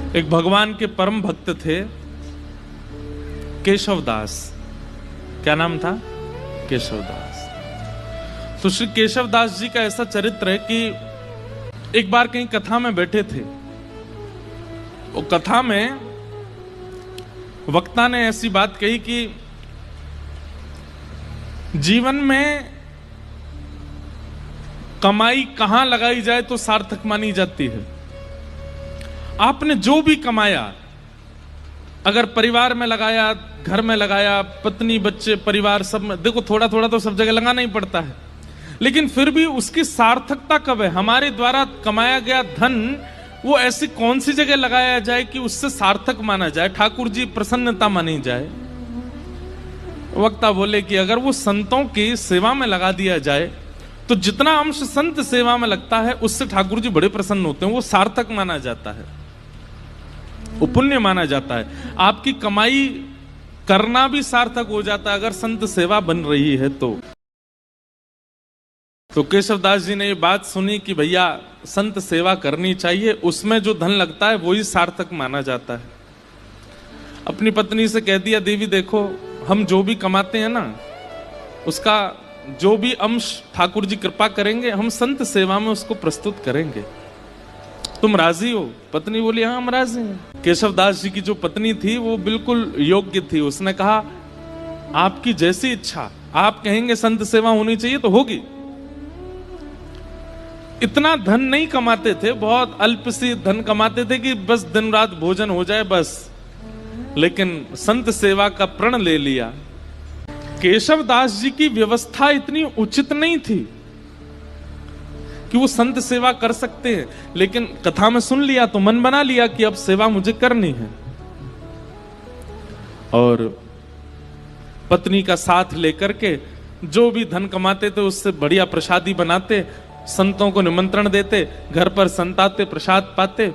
एक भगवान के परम भक्त थे केशवदास। क्या नाम था? केशवदास। तो श्री केशवदास जी का ऐसा चरित्र है कि एक बार कहीं कथा में बैठे थे। वो कथा में वक्ता ने ऐसी बात कही कि जीवन में कमाई कहां लगाई जाए तो सार्थक मानी जाती है। आपने जो भी कमाया, अगर परिवार में लगाया, घर में लगाया, पत्नी बच्चे परिवार सब में, देखो थोड़ा थोड़ा तो सब जगह लगाना ही पड़ता है, लेकिन फिर भी उसकी सार्थकता कब है? हमारे द्वारा कमाया गया धन वो ऐसी कौन सी जगह लगाया जाए कि उससे सार्थक माना जाए, ठाकुर जी प्रसन्नता मानी जाए। वक्ता बोले कि अगर वो संतों की सेवा में लगा दिया जाए तो जितना अंश संत सेवा में लगता है उससे ठाकुर जी बड़े प्रसन्न होते हैं, वो सार्थक माना जाता है, वो पुण्य माना जाता है। आपकी कमाई करना भी सार्थक हो जाता है अगर संत सेवा बन रही है तो केशवदास जी ने ये बात सुनी कि भैया संत सेवा करनी चाहिए, उसमें जो धन लगता है वही सार्थक माना जाता है। अपनी पत्नी से कह दिया, देवी देखो हम जो भी कमाते हैं ना, उसका जो भी अंश ठाकुर जी कृपा करेंगे हम संत सेवा में उसको प्रस्तुत करेंगे, तुम राजी हो? पत्नी बोली हाँ हम राजी हैं। केशवदास जी की जो पत्नी थी वो बिल्कुल योग्य थी। उसने कहा आपकी जैसी इच्छा, आप कहेंगे संत सेवा होनी चाहिए तो होगी। इतना धन नहीं कमाते थे, बहुत अल्प सी धन कमाते थे कि बस दिन रात भोजन हो जाए बस, लेकिन संत सेवा का प्रण ले लिया। केशवदास जी की व्यवस्था इतनी उचित नहीं थी कि वो संत सेवा कर सकते हैं, लेकिन कथा में सुन लिया तो मन बना लिया कि अब सेवा मुझे करनी है। और पत्नी का साथ लेकर के जो भी धन कमाते थे उससे बढ़िया प्रसादी बनाते, संतों को निमंत्रण देते, घर पर संत आते, प्रसाद पाते।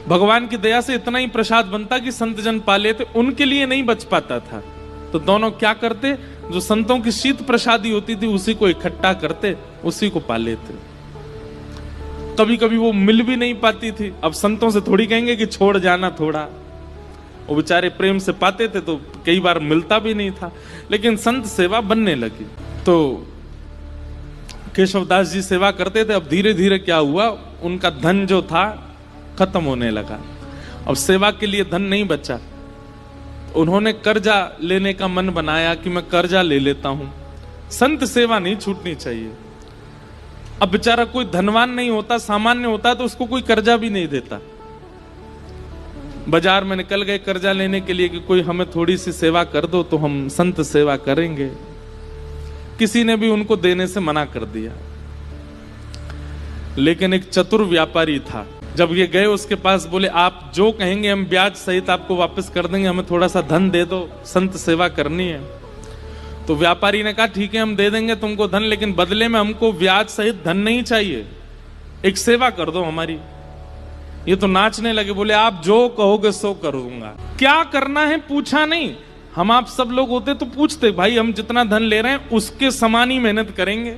भगवान की दया से इतना ही प्रसाद बनता कि संत जन पा लेते, उनके लिए नहीं बच पाता था। तो दोनों क्या करते, जो संतों की शीत प्रसादी होती थी उसी को इकट्ठा करते, उसी को पा लेते। कभी कभी वो मिल भी नहीं पाती थी, अब संतों से थोड़ी कहेंगे कि छोड़ जाना थोड़ा, वो बेचारे प्रेम से पाते थे तो कई बार मिलता भी नहीं था, लेकिन संत सेवा बनने लगी। तो केशवदास जी सेवा करते थे। अब धीरे धीरे क्या हुआ, उनका धन जो था खत्म होने लगा, अब सेवा के लिए धन नहीं बचा। उन्होंने कर्जा लेने का मन बनाया कि मैं कर्जा ले लेता हूं, संत सेवा नहीं छूटनी चाहिए। अब बेचारा कोई धनवान नहीं होता, सामान्य होता तो उसको कोई कर्जा भी नहीं देता। बाजार में निकल गए कर्जा लेने के लिए कि कोई हमें थोड़ी सी सेवा कर दो तो हम संत सेवा करेंगे। किसी ने भी उनको देने से मना कर दिया, लेकिन एक चतुर व्यापारी था, जब ये गए उसके पास, बोले आप जो कहेंगे हम ब्याज सहित आपको वापस कर देंगे, हमें थोड़ा सा धन दे दो, संत सेवा करनी है। तो व्यापारी ने कहा ठीक है हम दे देंगे तुमको धन, लेकिन बदले में हमको ब्याज सहित धन नहीं चाहिए, एक सेवा कर दो हमारी। ये तो नाचने लगे, बोले आप जो कहोगे सो करूंगा। क्या करना है पूछा नहीं, हम आप सब लोग होते तो पूछते भाई हम जितना धन ले रहे हैं उसके समान ही मेहनत करेंगे।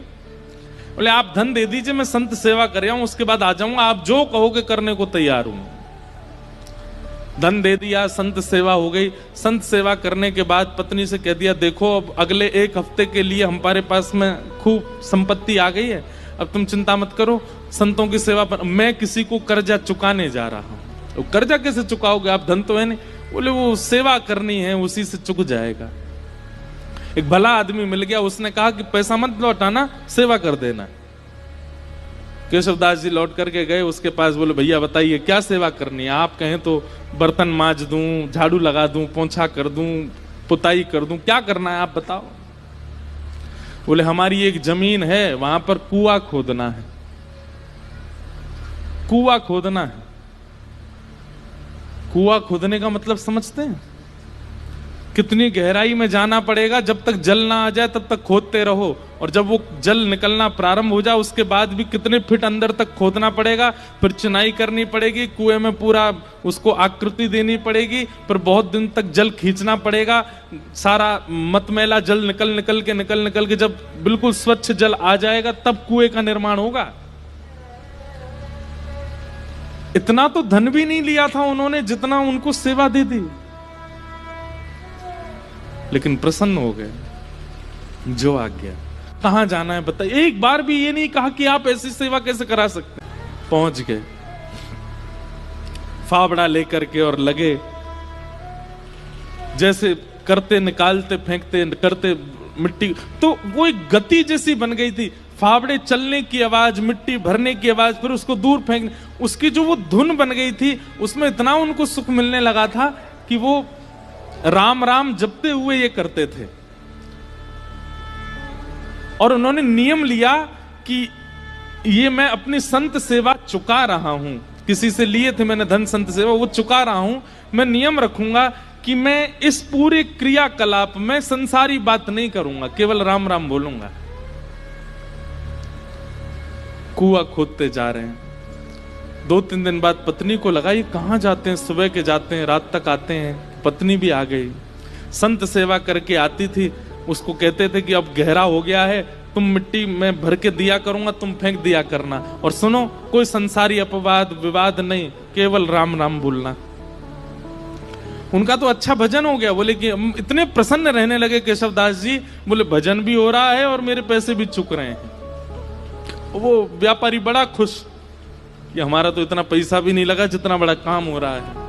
बोले आप धन दे दीजिए, मैं संत सेवा कर रहा हूं, उसके बाद आ जाऊंगा, आप जो कहोगे करने को तैयार हूं। धन दे दिया, संत सेवा हो गई। संत सेवा करने के बाद पत्नी से कह दिया देखो अब अगले एक हफ्ते के लिए हमारे पास में खूब संपत्ति आ गई है, अब तुम चिंता मत करो, संतों की सेवा पर मैं किसी को कर्जा चुकाने जा रहा हूं। तो कर्जा कैसे चुकाओगे, आप धन तो है नहीं। बोले वो सेवा करनी है, उसी से चुक जाएगा। एक भला आदमी मिल गया, उसने कहा कि पैसा मत लौटाना, सेवा कर देना। केशवदास जी लौट करके गए उसके पास, बोले भैया बताइए क्या सेवा करनी है। आप कहें तो बर्तन मांज दूं, झाड़ू लगा दूं, पोंछा कर दूं, पुताई कर दूं, क्या करना है आप बताओ। बोले हमारी एक जमीन है, वहां पर कुआं खोदना है। कुआं खोदना है, कुआं खोदने का मतलब समझते हैं? कितनी गहराई में जाना पड़ेगा, जब तक जल ना आ जाए तब तक खोदते रहो, और जब वो जल निकलना प्रारंभ हो जाए उसके बाद भी कितने फीट अंदर तक खोदना पड़ेगा, फिर चिनाई करनी पड़ेगी, कुएं में पूरा उसको आकृति देनी पड़ेगी, फिर बहुत दिन तक जल खींचना पड़ेगा, सारा मतमैला जल निकल के जब बिल्कुल स्वच्छ जल आ जाएगा तब कुएं का निर्माण होगा। इतना तो धन भी नहीं लिया था उन्होंने जितना उनको सेवा दे दी, लेकिन प्रसन्न हो गए। जो आ गया, कहां जाना है बताइए। एक बार भी ये नहीं कहा कि आप ऐसी सेवा कैसे करा सकते हैं। पहुंच गए फावड़ा लेकर के और लगे, जैसे करते निकालते फेंकते करते मिट्टी, तो वो एक गति जैसी बन गई थी। फावड़े चलने की आवाज, मिट्टी भरने की आवाज, फिर उसको दूर फेंकने, उसकी जो वो धुन बन गई थी, उसमें इतना उनको सुख मिलने लगा था कि वो राम राम जपते हुए ये करते थे। और उन्होंने नियम लिया कि ये मैं अपनी संत सेवा चुका रहा हूं, किसी से लिए थे मैंने धन संत सेवा, वो चुका रहा हूं। मैं नियम रखूंगा कि मैं इस पूरे क्रियाकलाप में संसारी बात नहीं करूंगा, केवल राम राम बोलूंगा। कुआं खोदते जा रहे हैं। 2-3 दिन बाद पत्नी को लगा ये कहां जाते हैं, सुबह के जाते हैं रात तक आते हैं। पत्नी भी आ गई, संत सेवा करके आती थी। उसको कहते थे कि अब गहरा हो गया है, तुम मिट्टी में भर के दिया करूंगा, तुम फेंक दिया करना, और सुनो कोई संसारी अपवाद विवाद नहीं, केवल राम राम बोलना। उनका तो अच्छा भजन हो गया। बोले कि इतने प्रसन्न रहने लगे केशव दास जी, बोले भजन भी हो रहा है और मेरे पैसे भी चुक रहे हैं। वो व्यापारी बड़ा खुश कि हमारा तो इतना पैसा भी नहीं लगा जितना बड़ा काम हो रहा है।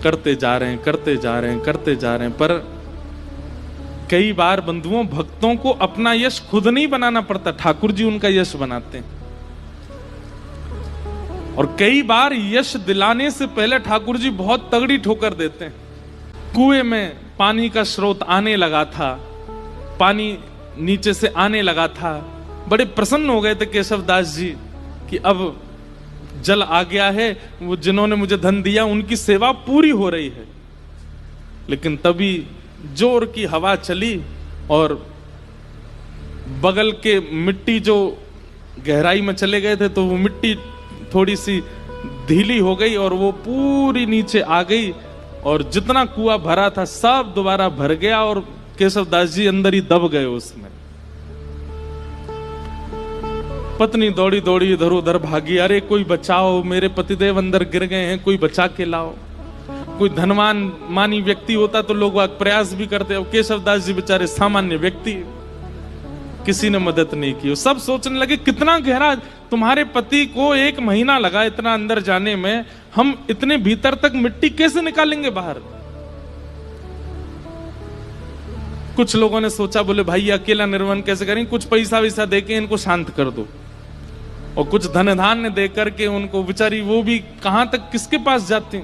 करते जा रहे हैं, करते जा रहे हैं, करते जा रहे हैं। पर कई बार बंधुओं, भक्तों को अपना यश खुद नहीं बनाना पड़ता, ठाकुर जी उनका यश बनाते हैं। और कई बार यश दिलाने से पहले ठाकुर जी बहुत तगड़ी ठोकर देते हैं। कुएं में पानी का स्रोत आने लगा था, पानी नीचे से आने लगा था। बड़े प्रसन्न हो गए थे केशव दास जी कि अब जल आ गया है, वो जिन्होंने मुझे धन दिया उनकी सेवा पूरी हो रही है। लेकिन तभी जोर की हवा चली और बगल के मिट्टी जो गहराई में चले गए थे, तो वो मिट्टी थोड़ी सी ढीली हो गई और वो पूरी नीचे आ गई, और जितना कुआं भरा था सब दोबारा भर गया और केशव दास जी अंदर ही दब गए उसमें। पत्नी दौड़ी दौड़ी इधर उधर भागी, अरे कोई बचाओ, मेरे पतिदेव अंदर गिर गए हैं, कोई बचा के लाओ। कोई धनवान मानी व्यक्ति होता तो लोग प्रयास भी करते। अब केशव दास जी बेचारे सामान्य व्यक्ति, किसी ने मदद नहीं की। सब सोचने लगे कितना गहरा, तुम्हारे पति को 1 महीना लगा इतना अंदर जाने में, हम इतने भीतर तक मिट्टी कैसे निकालेंगे बाहर। कुछ लोगों ने सोचा, बोले भाई अकेला निर्वहन कैसे करेंगे, कुछ पैसा वैसा देके इनको शांत कर दो, और कुछ धन धान्य दे करके उनको, बेचारी वो भी कहां तक किसके पास जाती।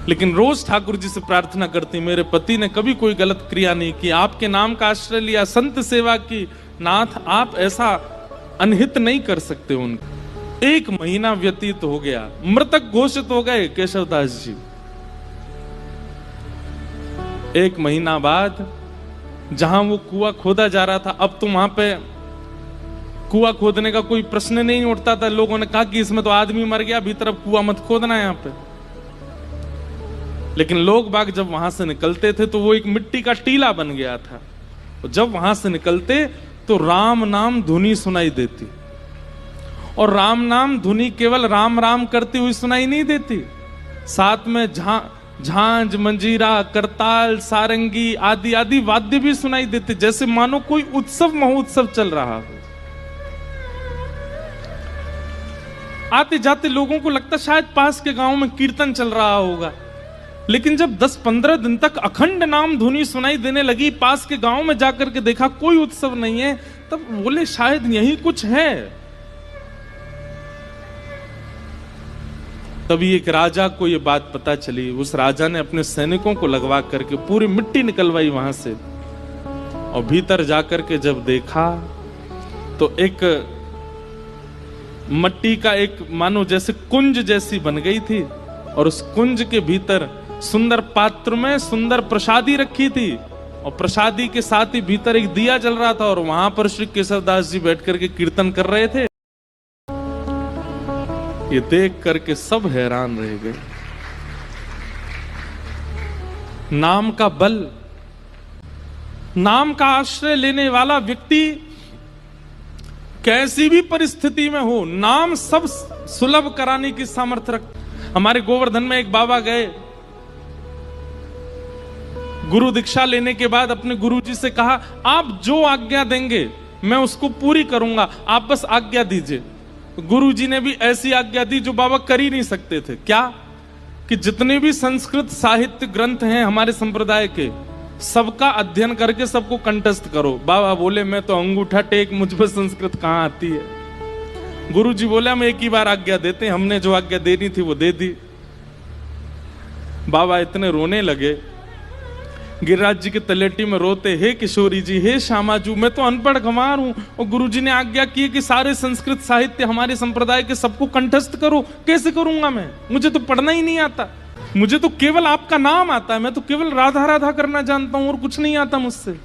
लेकिन रोज ठाकुर जी से प्रार्थना करती, मेरे पति ने कभी कोई गलत क्रिया नहीं की, आपके नाम का आश्रय लिया, संत सेवा की, नाथ आप ऐसा अनहित नहीं कर सकते उनको। 1 महीना व्यतीत हो गया, मृतक घोषित हो गए केशव दास जी। 1 महीना बाद जहां वो कुआं खोदा जा रहा था, अब तो वहां पे कुआं खोदने का कोई प्रश्न नहीं उठता था। लोगों ने कहा कि इसमें तो आदमी मर गया, भीतर अब कुआं मत खोदना यहां पे। लेकिन लोग बाग जब वहां से निकलते थे तो वो एक मिट्टी का टीला बन गया था। और जब वहां से निकलते तो राम नाम धुनी सुनाई देती, और राम नाम धुनी केवल राम राम करती हुई सुनाई नहीं देती, साथ में झांझ, मंजीरा, करताल, सारंगी आदि आदि वाद्य भी सुनाई देते, जैसे मानो कोई उत्सव महोत्सव चल रहा हो। आते जाते लोगों को लगता शायद पास के गांव में कीर्तन चल रहा होगा। लेकिन जब 10-15 दिन तक अखंड नाम धुनी सुनाई देने लगी, पास के गांव में जाकर के देखा कोई उत्सव नहीं है, तब बोले शायद यही कुछ है। तभी एक राजा को यह बात पता चली। उस राजा ने अपने सैनिकों को लगवा करके पूरी मिट्टी निकलवाई वहां से, और भीतर जाकर के जब देखा तो एक मट्टी का एक मानो जैसे कुंज जैसी बन गई थी, और उस कुंज के भीतर सुंदर पात्र में सुंदर प्रसादी रखी थी, और प्रसादी के साथ ही भीतर एक दिया जल रहा था, और वहां पर श्री केशव दास जी बैठ करके कीर्तन कर रहे थे। ये देख करके सब हैरान रह गए। नाम का बल, नाम का आश्रय लेने वाला व्यक्ति कैसी भी परिस्थिति में हो, नाम सब सुलभ कराने की सामर्थ्य रख। हमारे गोवर्धन में एक बाबा गए, गुरु दीक्षा लेने के बाद अपने गुरु जी से कहा, आप जो आज्ञा देंगे मैं उसको पूरी करूंगा, आप बस आज्ञा दीजिए। गुरु जी ने भी ऐसी आज्ञा दी जो बाबा कर ही नहीं सकते थे। क्या? कि जितने भी संस्कृत साहित्य ग्रंथ हैं हमारे संप्रदाय के, सबका अध्ययन करके सबको कंठस्थ करो। बाबा बोले, मैं तो अंगूठा टेक, मुझ पर संस्कृत कहां आती है। गुरु जी बोले, हम एक ही बार आज्ञा देते हैं, हमने जो आज्ञा देनी थी वो दे दी। बाबा इतने रोने लगे, गिरिराज जी के तलेटी में रोते, हे किशोरी जी, हे श्यामाजू, मैं तो अनपढ़ गंवार हूं और गुरु जी ने आज्ञा की कि सारे संस्कृत साहित्य हमारे संप्रदाय के सबको कंठस्थ करो। कैसे करूंगा मैं? मुझे तो पढ़ना ही नहीं आता, मुझे तो केवल आपका नाम आता है, मैं तो केवल राधा राधा करना जानता हूं और कुछ नहीं आता मुझसे।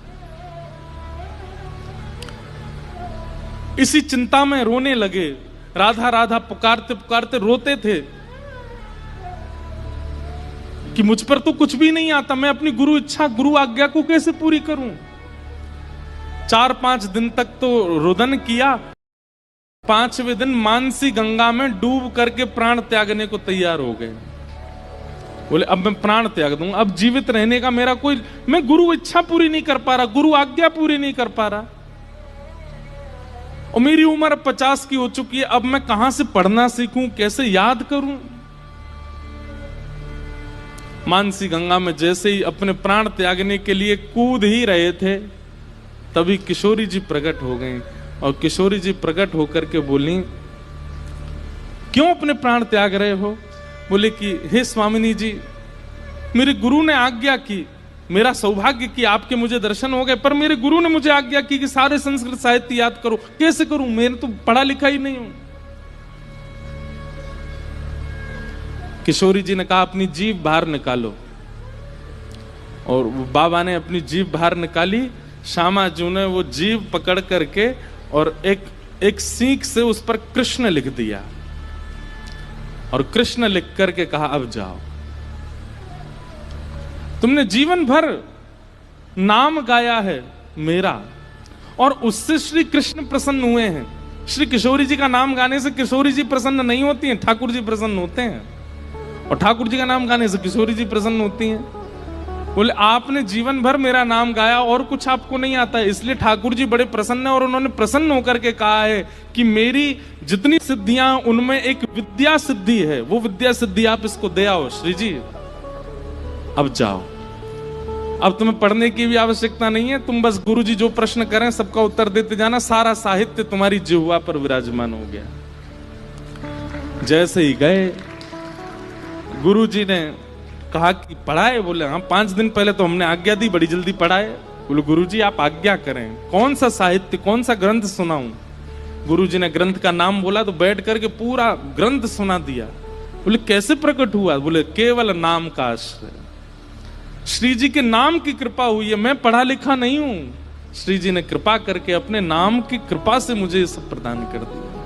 इसी चिंता में रोने लगे, राधा राधा पुकारते पुकारते रोते थे कि मुझ पर तो कुछ भी नहीं आता, मैं अपनी गुरु इच्छा, गुरु आज्ञा को कैसे पूरी करूं। 4-5 दिन तक तो रुदन किया, 5वें दिन मानसी गंगा में डूब करके प्राण त्यागने को तैयार हो गए। बोले, अब मैं प्राण त्याग दूंगा, अब जीवित रहने का मेरा कोई, मैं गुरु इच्छा पूरी नहीं कर पा रहा, गुरु आज्ञा पूरी नहीं कर पा रहा, और मेरी उम्र 50 की हो चुकी है, अब मैं कहां से पढ़ना सीखूं, कैसे याद करूं। मानसी गंगा में जैसे ही अपने प्राण त्यागने के लिए कूद ही रहे थे, तभी किशोरी जी प्रकट हो गई। और किशोरी जी प्रकट होकर के बोली, क्यों अपने प्राण त्याग रहे हो? बोले कि हे स्वामिनी जी, मेरे गुरु ने आज्ञा की, मेरा सौभाग्य कि आपके मुझे दर्शन हो गए, पर मेरे गुरु ने मुझे आज्ञा की कि सारे संस्कृत साहित्य याद करो। कैसे करूं? मैंने तो पढ़ा लिखा ही नहीं हूं। किशोरी जी ने कहा, अपनी जीभ बाहर निकालो। और बाबा ने अपनी जीभ बाहर निकाली। श्यामाजू ने वो जीभ पकड़ करके और एक सीख से उस पर कृष्ण लिख दिया, और कृष्ण लिख करके कहा, अब जाओ। तुमने जीवन भर नाम गाया है मेरा, और उससे श्री कृष्ण प्रसन्न हुए हैं। श्री किशोरी जी का नाम गाने से किशोरी जी प्रसन्न नहीं होती हैं, ठाकुर जी प्रसन्न होते हैं, और ठाकुर जी का नाम गाने से किशोरी जी प्रसन्न होती हैं। बोले, आपने जीवन भर मेरा नाम गाया और कुछ आपको नहीं आता है, इसलिए ठाकुर जी बड़े प्रसन्न है, और उन्होंने प्रसन्न होकर के कहा है कि मेरी जितनी सिद्धियां, उनमें एक विद्या सिद्धि है, वो विद्या सिद्धि आप इसको दे आओ। श्री जी, अब जाओ, अब तुम्हें पढ़ने की भी आवश्यकता नहीं है, तुम बस गुरु जी जो प्रश्न करें सबका उत्तर देते जाना, सारा साहित्य तुम्हारी जिह्वा पर विराजमान हो गया। जैसे ही गए, गुरु जी ने कहा कि पढ़ाए? बोले, हाँ, 5 दिन पहले तो हमने आज्ञा दी, बड़ी जल्दी पढ़ाए। बोले, गुरु जी आप आज्ञा करें, कौन सा साहित्य, कौन सा ग्रंथ सुनाऊं? गुरु जी ने ग्रंथ का नाम बोला तो बैठ करके पूरा ग्रंथ सुना दिया। बोले, कैसे प्रकट हुआ? बोले, केवल नाम का आश्रय, श्री जी के नाम की कृपा हुई है, मैं पढ़ा लिखा नहीं हूं, श्री जी ने कृपा करके अपने नाम की कृपा से मुझे ये सब प्रदान कर दिया।